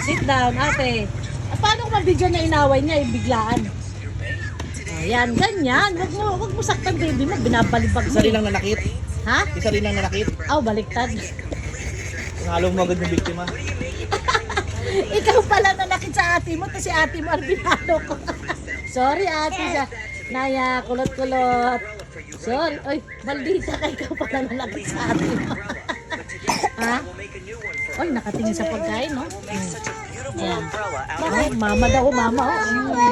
Sit down, ate. Paano kung mabigyan na inaway niya, biglaan? Ayan, ganyan. Wag mo saktan, baby mo. Binabalibag mo. Isa rin lang nanakit. Ha? Isa rin lang nanakit. Oh, baliktad. Halong mo agad yung biktima. Ikaw pala nanakit sa ate mo, kasi ate mo ang pinalo ko. Sorry, ate. Naya, kulot-kulot. Sorry. Oy, maldita ka. Ikaw pala nanakit sa ate mo. Ha? Oy, nakatingin sa pagkain, no? Ayan. Oh, mama daw, mama. Oh.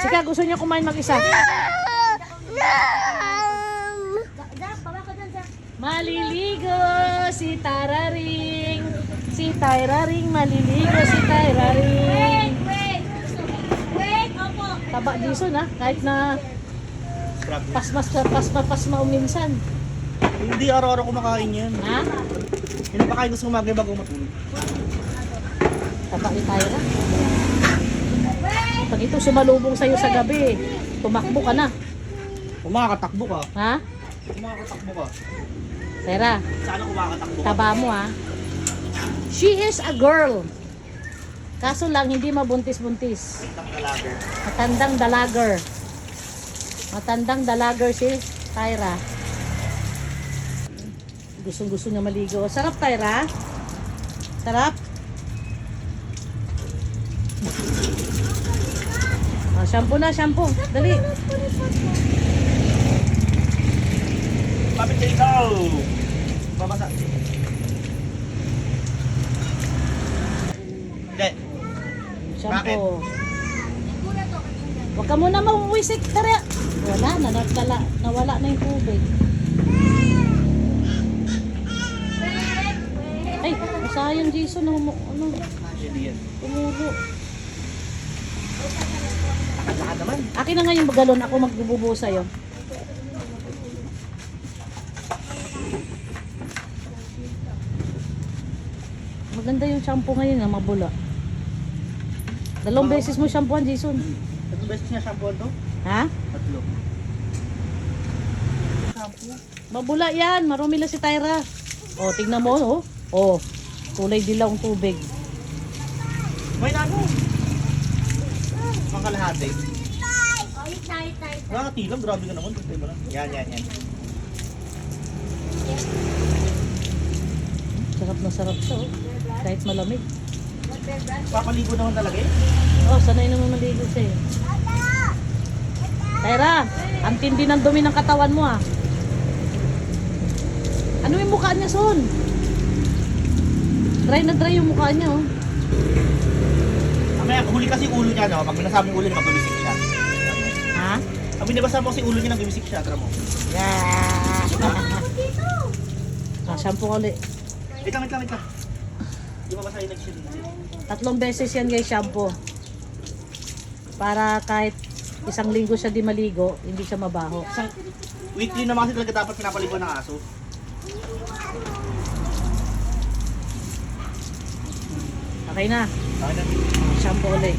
Sika, gusto niya kumain mag-isa. Maliligo si Tararing. Si Tyraring, maliligo si Tyraring. Wait, opo. Taba Jason ha, kahit na pasma minsan. Hindi araw-araw kumakain yan. Ha? Pinapakain ko sa umaga bago matulog. Taba ni Tyra. Pag ito sumalubong sa'yo sa gabi, tumakbo ka na. Kumakatakbo ka. Ha? Kumakatakbo ka. Tyra, Sana kumakatakbo ka. taba mo ha. She is a girl. Kaso lang hindi mabuntis-buntis. Matandang dalager. Matandang dalager si Tyra. Gustong-gusto niya maligo. Sarap, Tyra? Sarap? Oh, shampoo na, shampoo. Dali. Kapit kayo ikaw! Babasa. Hindi. Shampoo. Huwag ka muna mawiwisik, Tyra. Wala na, nawala na yung tubig. Ay, sayang Jason. Ano? Hindi yan. Tumulo. Lakad naman. Akin na nga yung galon. Ako magbububo sa'yo. Maganda yung shampoo ngayon na mabula. Dalawang beses mo shampooan, Jason. Tatlong beses niya shampoo to? Ha? Tatlo. Shampoo? Mabula yan. Marumi lang si Tyra. O, tignan mo, oh. O, kulay dilaw ang tubig. May ano? Ang kalahati. Nakakatilang, grabe ka naman. Tuntay mo lang. Yan. Sarap na sarap siya, oh. Kahit malamig. Papaligo naman talaga eh. Oh, sanay naman maligo siya eh. Tyra, ang tindi ng dumi ng katawan mo ah. Ano yung mukha niya, Son? Dry na dry yung mukha niya, oh. Mamaya, huli kasi ulo niya, no? Pag binasama yung ulo niya, magbimisik siya. Ha? Pag binabasa mo kasi ulo niya, nagbimisik siya. Tara mo. Ah, shampoo ulit. Wait lang. Di ba basahin nag-shit? 3 beses yan guys, shampoo. Para kahit isang linggo siya di maligo, hindi siya mabaho. Weekly naman kasi talaga dapat pinapaligo ng aso. Okay na. Okay na. Shampoo ulit.